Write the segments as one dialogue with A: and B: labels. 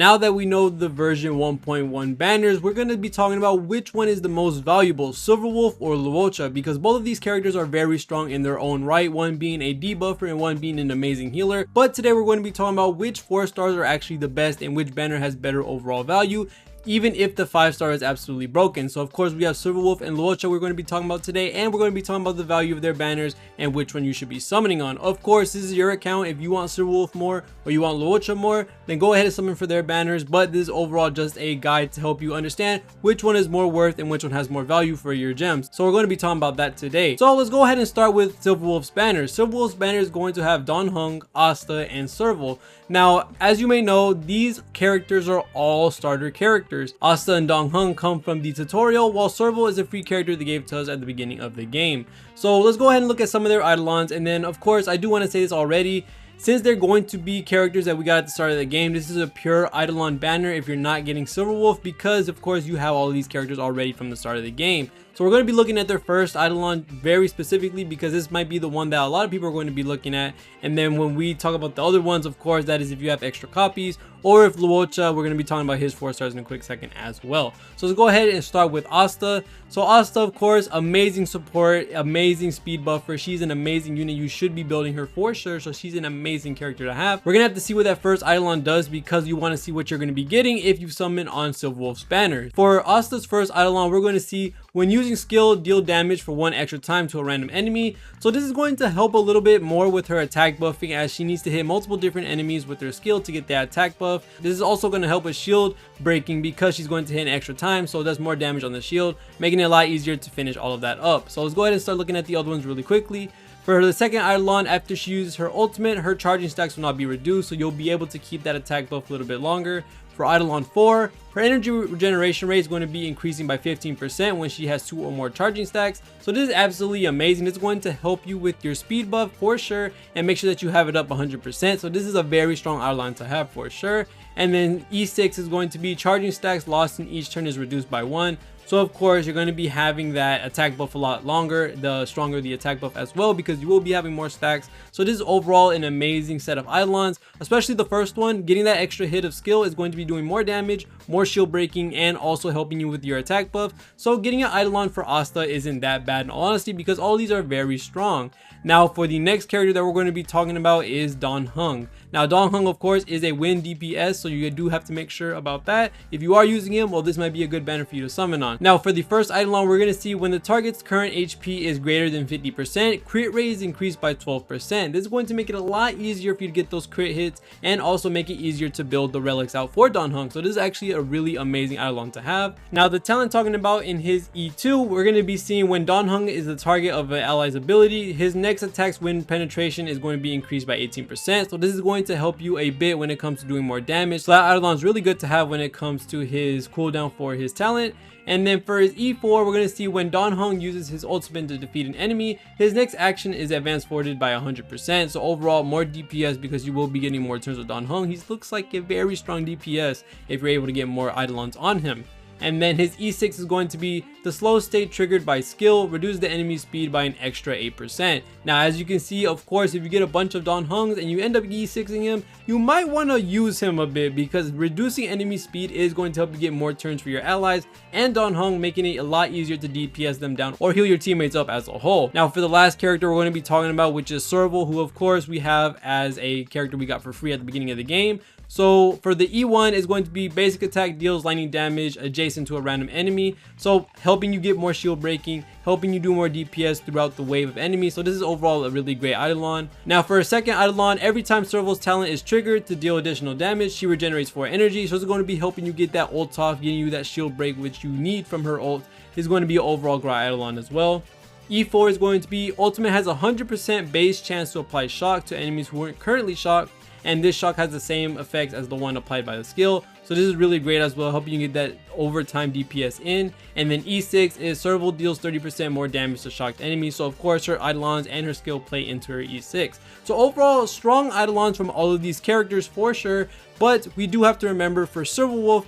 A: Now that we know the version 1.1 banners, we're going to be talking about which one is the most valuable, Silverwolf or LUOCHA, because both of these characters are very strong in their own right, one being a debuffer and one being an amazing healer. But today we're going to be talking about which 4 stars are actually the best and which banner has better overall value, even if the 5-star is absolutely broken. So of course we have Silverwolf and Luocha we're going to be talking about today, and we're going to be talking about the value of their banners and which one you should be summoning on. Of course, this is your account. If you want Silverwolf more or you want Luocha more, then go ahead and summon for their banners, but this is overall just a guide to help you understand which one is more worth and which one has more value for your gems. So we're going to be talking about that today. So let's go ahead and start with Silverwolf's banner. Silverwolf's banner is going to have Dan Heng, Asta, and Cerebral. Now, as you may know, these characters are all starter characters. Asta and Dan Heng come from the tutorial, while Cerebral is a free character they gave to us at the beginning of the game. So let's go ahead and look at some of their eidolons, and then of course I do want to say this already. Since they're going to be characters that we got at the start of the game, this is a pure eidolon banner if you're not getting Silverwolf, because of course you have all these characters already from the start of the game. So we're going to be looking at their first eidolon very specifically, because this might be the one that a lot of people are going to be looking at. And then when we talk about the other ones, of course, that is if you have extra copies, or if Luocha, we're going to be talking about his 4 stars in a quick second as well. So let's go ahead and start with Asta. So Asta, of course, amazing support, amazing speed buffer. She's an amazing unit. You should be building her for sure. So she's an amazing character to have. We're going to have to see what that first eidolon does, because you want to see what you're going to be getting if you summon on Silverwolf's banner. For Asta's first eidolon, we're going to see when using skill, deal damage for 1 extra time to a random enemy. So this is going to help a little bit more with her attack buffing, as she needs to hit multiple different enemies with her skill to get that attack buff. This is also going to help with shield breaking, because she's going to hit an extra time, so that's more damage on the shield, making it a lot easier to finish all of that up. So let's go ahead and start looking at the other ones really quickly. For the second eidolon, after she uses her ultimate, her charging stacks will not be reduced, so you'll be able to keep that attack buff a little bit longer. For eidolon 4, her energy regeneration rate is going to be increasing by 15% when she has 2 or more charging stacks. So this is absolutely amazing. It's going to help you with your speed buff for sure, and make sure that you have it up 100%. So this is a very strong eidolon to have for sure. And then E6 is going to be charging stacks lost in each turn is reduced by 1. So of course you're going to be having that attack buff a lot longer, the stronger the attack buff as well, because you will be having more stacks. So this is overall an amazing set of eidolons, especially the first one. Getting that extra hit of skill is going to be doing more damage, more shield breaking, and also helping you with your attack buff. So getting an eidolon for Asta isn't that bad in all honesty, because all these are very strong. Now for the next character that we're going to be talking about is Dan Heng. Now Dan Heng of course is a win DPS, so you do have to make sure about that. If you are using him, well, this might be a good banner for you to summon on. Now for the first eidolon, we're going to see when the target's current HP is greater than 50%, crit rate is increased by 12%. This is going to make it a lot easier for you to get those crit hits, and also make it easier to build the relics out for Dan Heng. So this is actually a really amazing eidolon to have. Now the talent talking about in his E2, we're going to be seeing when Dan Heng is the target of an ally's ability, his next attack's wind penetration is going to be increased by 18%. So this is going to help you a bit when it comes to doing more damage. So that eidolon is really good to have when it comes to his cooldown for his talent. And then for his E4, we're going to see when Dan Heng uses his ultimate to defeat an enemy, his next action is advance forwarded by 100%. So overall, more DPS, because you will be getting more turns with Dan Heng. He looks like a very strong DPS if you're able to get more eidolons on him. And then his E6 is going to be the slow state triggered by skill, reduce the enemy speed by an extra 8%. Now as you can see, of course, if you get a bunch of Dan Hengs and you end up E6ing him, you might want to use him a bit, because reducing enemy speed is going to help you get more turns for your allies, and Dan Heng making it a lot easier to DPS them down or heal your teammates up as a whole. Now for the last character we're going to be talking about, which is Cerebral, who of course we have as a character we got for free at the beginning of the game. So for the E1 is going to be basic attack, deals lightning damage adjacent to a random enemy, so helping you get more shield breaking, helping you do more DPS throughout the wave of enemies. So this is overall a really great eidolon. Now for a second eidolon, every time Cerebral's talent is triggered to deal additional damage, she regenerates 4 energy. So it's going to be helping you get that ult off, getting you that shield break which you need from her ult. Is going to be an overall great eidolon as well. E4 is going to be ultimate has a 100% base chance to apply shock to enemies who aren't currently shocked, and this shock has the same effects as the one applied by the skill. So this is really great as well, helping you get that overtime DPS in. And then E6 is Cerebral deals 30% more damage to shocked enemies. So of course her eidolons and her skill play into her E6. So overall, strong eidolons from all of these characters for sure. But we do have to remember for Silverwolf,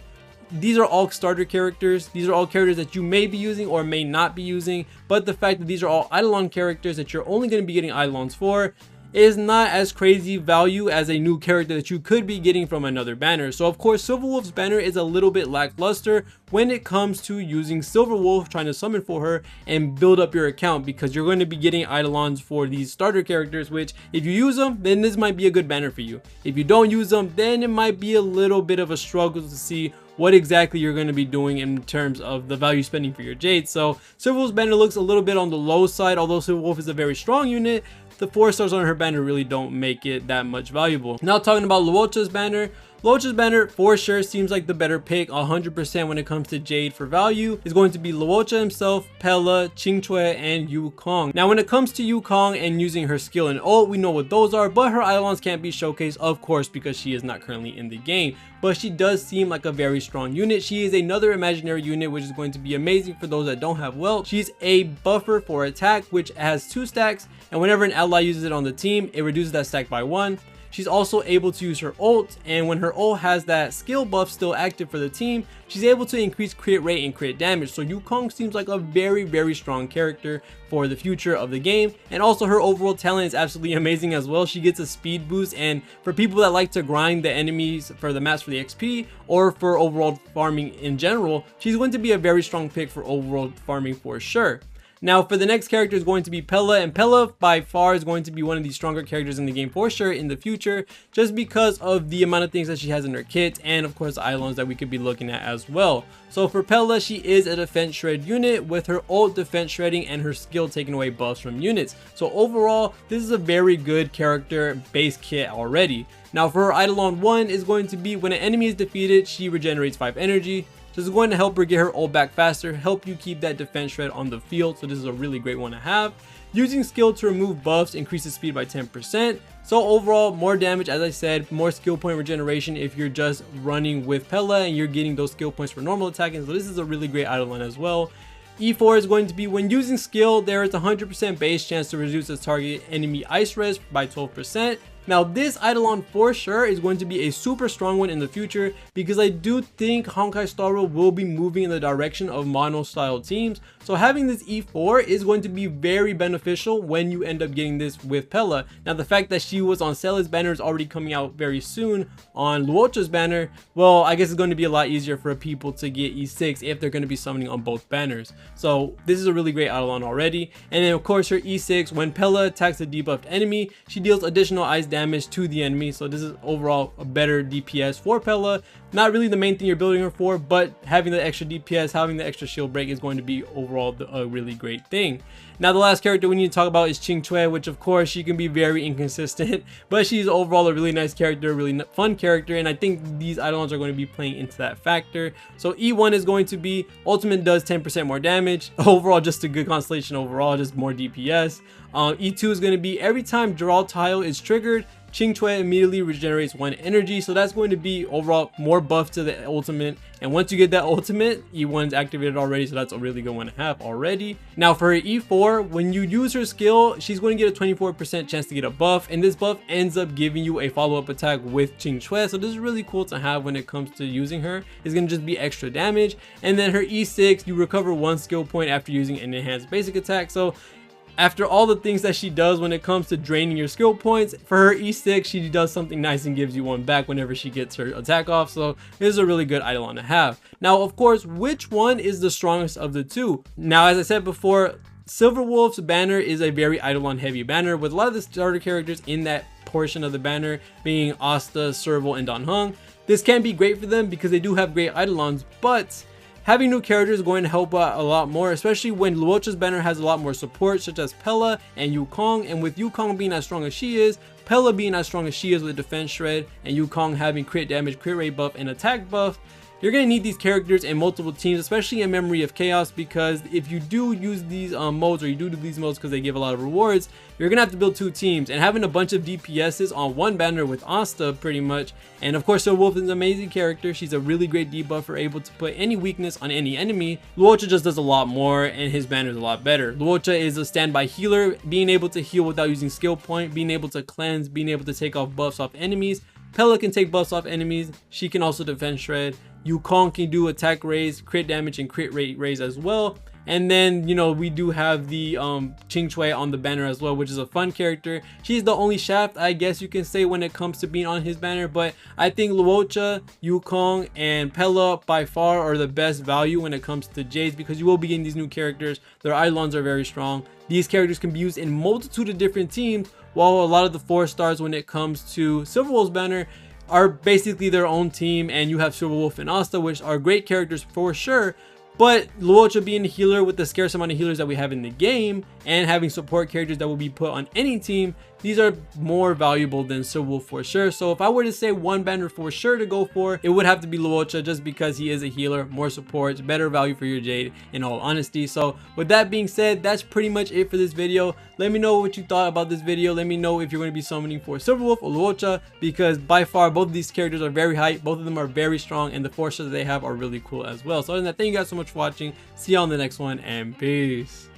A: these are all starter characters. These are all characters that you may be using or may not be using. But the fact that these are all eidolon characters that you're only going to be getting eidolons for, is not as crazy value as a new character that you could be getting from another banner. So of course Silverwolf's banner is a little bit lackluster when it comes to using Silverwolf, trying to summon for her and build up your account, because you're going to be getting eidolons for these starter characters, which if you use them, then this might be a good banner for you. If you don't use them, then it might be a little bit of a struggle to see what exactly you're going to be doing in terms of the value spending for your Jade. So Silverwolf's banner looks a little bit on the low side. Although Silverwolf is a very strong unit, the 4 stars on her banner really don't make it that much valuable. Now talking about LUOCHA's banner. LUOCHA's banner for sure seems like the better pick 100% when it comes to Jade for value. Is going to be LUOCHA himself, Pella, Ching Chu, and Yukong. Now when it comes to Yukong and using her skill and ult, we know what those are, but her eidolons can't be showcased, of course, because she is not currently in the game. But she does seem like a very strong unit. She is another imaginary unit, which is going to be amazing for those that don't have wealth. She's a buffer for attack, which has 2 stacks, and whenever an ally uses it on the team, it reduces that stack by 1. She's also able to use her ult, and when her ult has that skill buff still active for the team, she's able to increase crit rate and crit damage. So Yukong seems like a very strong character for the future of the game, and also her overall talent is absolutely amazing as well. She gets a speed boost, and for people that like to grind the enemies for the maps for the XP or for overall farming in general, she's going to be a very strong pick for overall farming for sure. Now for the next character is going to be Pella, and Pella by far is going to be one of the stronger characters in the game for sure in the future, just because of the amount of things that she has in her kit, and of course the eidolons that we could be looking at as well. So for Pella, she is a defense shred unit with her ult defense shredding and her skill taking away buffs from units. So overall, this is a very good character base kit already. Now for her eidolon 1 is going to be when an enemy is defeated, she regenerates 5 energy. So this is going to help her get her ult back faster, help you keep that defense shred on the field. So this is a really great one to have. Using skill to remove buffs increases speed by 10%. So overall, more damage, as I said, more skill point regeneration if you're just running with Pella and you're getting those skill points for normal attacking. So this is a really great eidolon as well. E4 is going to be when using skill, there is a 100% base chance to reduce the target enemy ice res by 12%. Now this eidolon for sure is going to be a super strong one in the future, because I do think Honkai Star Rail will be moving in the direction of mono style teams. So having this E4 is going to be very beneficial when you end up getting this with Pella. Now the fact that she was on Cella's banner is already coming out very soon on LUOCHA's banner, well, I guess it's going to be a lot easier for people to get E6 if they're going to be summoning on both banners. So this is a really great eidolon already. And then of course her E6, when Pella attacks a debuffed enemy, she deals additional ice damage to the enemy. So this is overall a better DPS for Pella. Not really the main thing you're building her for, but having the extra DPS, having the extra shield break is going to be overall a really great thing. Now the last character we need to talk about is Ching Chu, which of course she can be very inconsistent, but she's overall a really nice character, a really fun character, and I think these eidolons are going to be playing into that factor. So E1 is going to be ultimate does 10% more damage. Overall, just a good constellation overall, just more DPS. E2 is going to be every time draw tile is triggered, Ching Chu immediately regenerates 1 energy. So that's going to be overall more buff to the ultimate, and once you get that ultimate, E1's activated already, so that's a really good one to have already. Now for her E4, when you use her skill, she's going to get a 24% chance to get a buff, and this buff ends up giving you a follow-up attack with Ching Chu. So this is really cool to have when it comes to using her. It's going to just be extra damage. And then her E6, you recover 1 skill point after using an enhanced basic attack. So after all the things that she does when it comes to draining your skill points, for her E6, she does something nice and gives you 1 back whenever she gets her attack off. So this is a really good eidolon to have. Now, of course, which one is the strongest of the two? Now, as I said before, Silverwolf's banner is a very eidolon heavy banner, with a lot of the starter characters in that portion of the banner being Asta, Cerebral, and Dan Heng. This can be great for them because they do have great eidolons, but having new characters is going to help out a lot more, especially when LUOCHA's banner has a lot more support, such as Pella and Yukong. And with Yukong being as strong as she is, Pella being as strong as she is with defense shred, and Yukong having crit damage, crit rate buff, and attack buff, you're going to need these characters in multiple teams, especially in Memory of Chaos, because if you do use these modes, or you do these modes because they give a lot of rewards, you're going to have to build 2 teams. And having a bunch of DPSs on 1 banner with Asta pretty much, and of course Silverwolf is an amazing character. She's a really great debuffer, able to put any weakness on any enemy. LUOCHA just does a lot more, and his banner is a lot better. LUOCHA is a standby healer, being able to heal without using skill point, being able to cleanse, being able to take off buffs off enemies. Pella can take buffs off enemies. She can also defense shred. Yukong can do attack raise, crit damage, and crit rate raise as well. And then, you know, we do have the Ching Chu on the banner as well, which is a fun character. She's the only shaft, I guess you can say, when it comes to being on his banner, but I think LUOCHA, Yukong, and Pella by far are the best value when it comes to Jades, because you will be getting these new characters. Their Eidolons are very strong. These characters can be used in multitude of different teams, while a lot of the 4-stars when it comes to Silverwolf's banner are basically their own team, and you have Silverwolf and Asta, which are great characters for sure. But LUOCHA being a healer with the scarce amount of healers that we have in the game, and having support characters that will be put on any team, these are more valuable than Silverwolf for sure. So if I were to say one banner for sure to go for, it would have to be LUOCHA, just because he is a healer, more supports, better value for your Jade in all honesty. So with that being said, that's pretty much it for this video. Let me know what you thought about this video. Let me know if you're going to be summoning for Silverwolf or LUOCHA, because by far both of these characters are very hype, both of them are very strong, and the 4 stars that they have are really cool as well. So other than that, thank you guys so much for watching. See you on the next one, and peace.